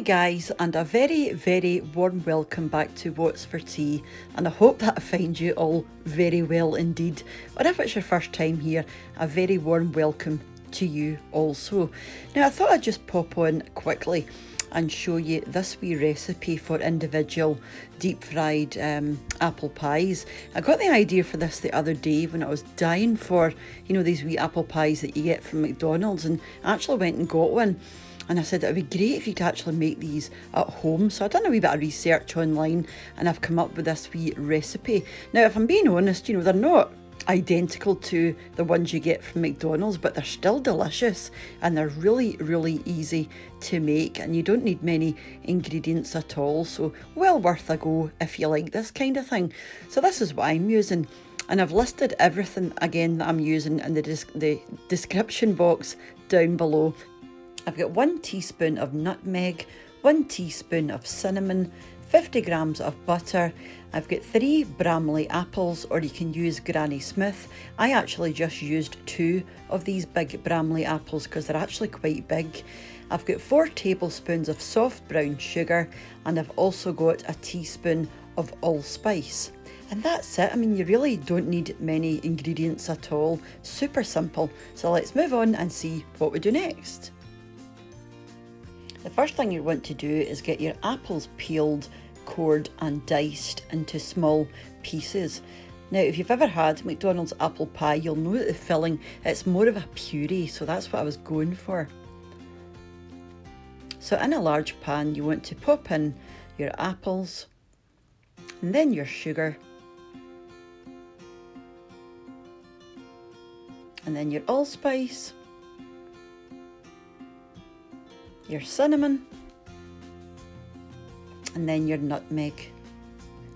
guys, and a very, very warm welcome back to What's for Tea, and I hope that I find you all very well indeed, or if it's your first time here, a very warm welcome to you also. Now I thought I'd just pop on quickly and show you this wee recipe for individual deep fried apple pies. I got the idea for this the other day when I was dying for, you know, these wee apple pies that you get from McDonald's, and I actually went and got one. And I said it would be great if you could actually make these at home. So I've done a wee bit of research online and I've come up with this wee recipe. Now, if I'm being honest, you know, they're not identical to the ones you get from McDonald's, but they're still delicious and they're really, really easy to make, and you don't need many ingredients at all. So well worth a go if you like this kind of thing. So this is what I'm using. And I've listed everything again that I'm using in the description box down below. I've got 1 teaspoon of nutmeg, 1 teaspoon of cinnamon, 50 grams of butter. I've got 3 Bramley apples, or you can use Granny Smith. I actually just used 2 of these big Bramley apples because they're actually quite big. I've got 4 tablespoons of soft brown sugar, and I've also got a teaspoon of allspice. And that's it. I mean, you really don't need many ingredients at all. Super simple. So let's move on and see what we do next. The first thing you want to do is get your apples peeled, cored and diced into small pieces. Now, if you've ever had McDonald's apple pie, you'll know that the filling, it's more of a puree, so that's what I was going for. So in a large pan, you want to pop in your apples, and then your sugar, and then your allspice, your cinnamon, and then your nutmeg.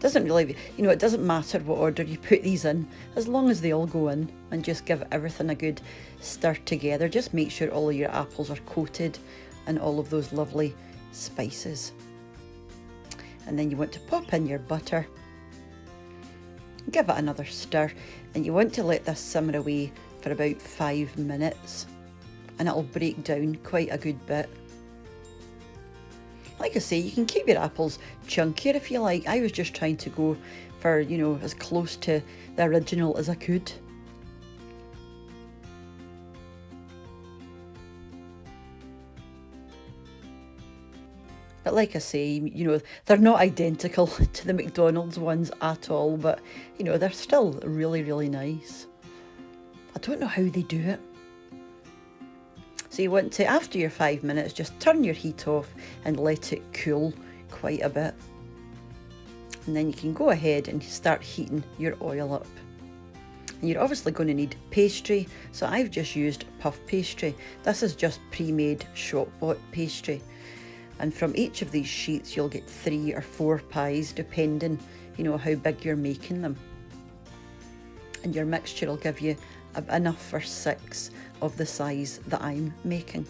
Doesn't really, you know, it doesn't matter what order you put these in, as long as they all go in, and just give everything a good stir together. Just make sure all of your apples are coated in all of those lovely spices. And then you want to pop in your butter, give it another stir, and you want to let this simmer away for about 5 minutes, and it'll break down quite a good bit. Like I say, you can keep your apples chunkier if you like. I was just trying to go for, you know, as close to the original as I could. But like I say, you know, they're not identical to the McDonald's ones at all, but, you know, they're still really, really nice. I don't know how they do it. So you want to, after your 5 minutes, just turn your heat off and let it cool quite a bit. And then you can go ahead and start heating your oil up. And you're obviously going to need pastry, so I've just used puff pastry. This is just pre-made shop-bought pastry. And from each of these sheets, you'll get 3 or 4 pies, depending, you know, how big you're making them. And your mixture will give you enough for 6 of the size that I'm making.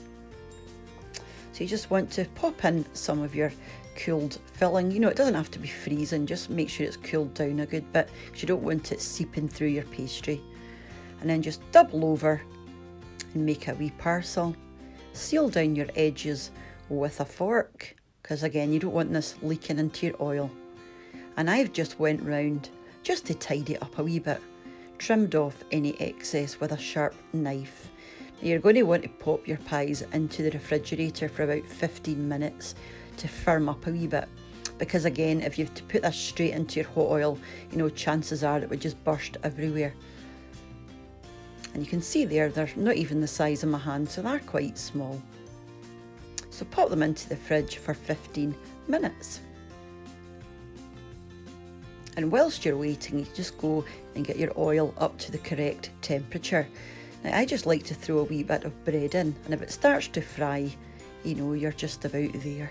So you just want to pop in some of your cooled filling. You know, it doesn't have to be freezing, just make sure it's cooled down a good bit, because you don't want it seeping through your pastry. And then just double over and make a wee parcel. Seal down your edges with a fork, because again, you don't want this leaking into your oil. And I've just went round just to tidy it up a wee bit, trimmed off any excess with a sharp knife. Now you're going to want to pop your pies into the refrigerator for about 15 minutes to firm up a wee bit, because again, if you have to put this straight into your hot oil, you know, chances are it would just burst everywhere. And you can see there, they're not even the size of my hand, so they're quite small. So pop them into the fridge for 15 minutes. And whilst you're waiting, you just go and get your oil up to the correct temperature. Now, I just like to throw a wee bit of bread in, and if it starts to fry, you know, you're just about there.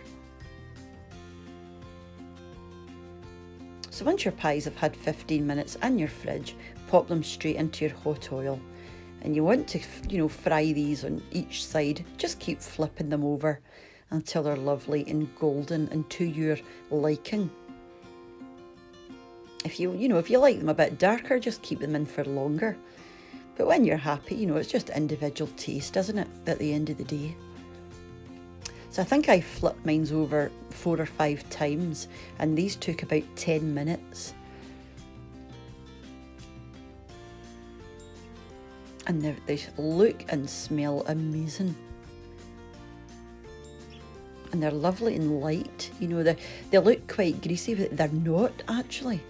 So once your pies have had 15 minutes in your fridge, pop them straight into your hot oil. And you want to, you know, fry these on each side. Just keep flipping them over until they're lovely and golden and to your liking. If you like them a bit darker, just keep them in for longer. But when you're happy, you know, it's just individual taste, isn't it, at the end of the day? So I think I flipped mine over 4 or 5 times, and these took about 10 minutes. And they look and smell amazing. And they're lovely and light. You know, they look quite greasy, but they're not actually.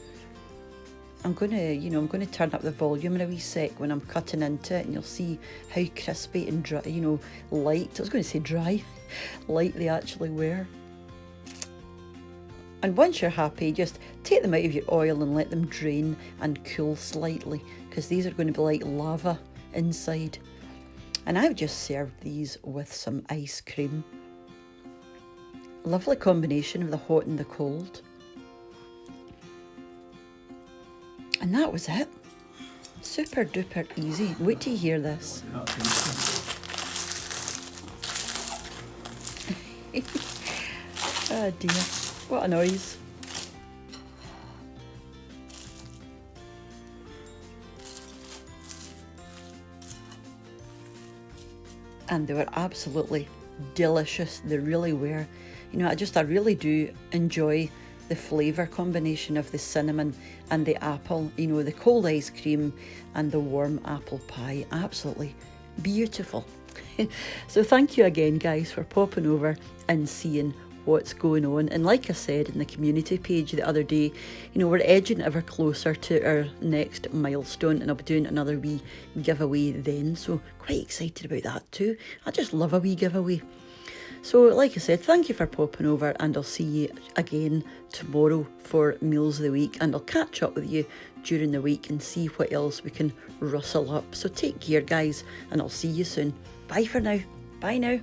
I'm gonna turn up the volume in a wee sec when I'm cutting into it, and you'll see how crispy and dry, light. I was going to say dry, light they actually were. And once you're happy, just take them out of your oil and let them drain and cool slightly, because these are going to be like lava inside. And I've just served these with some ice cream. Lovely combination of the hot and the cold. And that was it. Super duper easy. Wait till you hear this. Oh dear, what a noise. And they were absolutely delicious. They really were. I really do enjoy the flavour combination of the cinnamon and the apple, the cold ice cream and the warm apple pie. Absolutely beautiful. So thank you again, guys, for popping over and seeing what's going on. And like I said in the community page the other day, we're edging ever closer to our next milestone, and I'll be doing another wee giveaway then, so quite excited about that too. I just love a wee giveaway. So like I said, thank you for popping over, and I'll see you again tomorrow for Meals of the Week, and I'll catch up with you during the week and see what else we can rustle up. So take care, guys, and I'll see you soon. Bye for now. Bye now.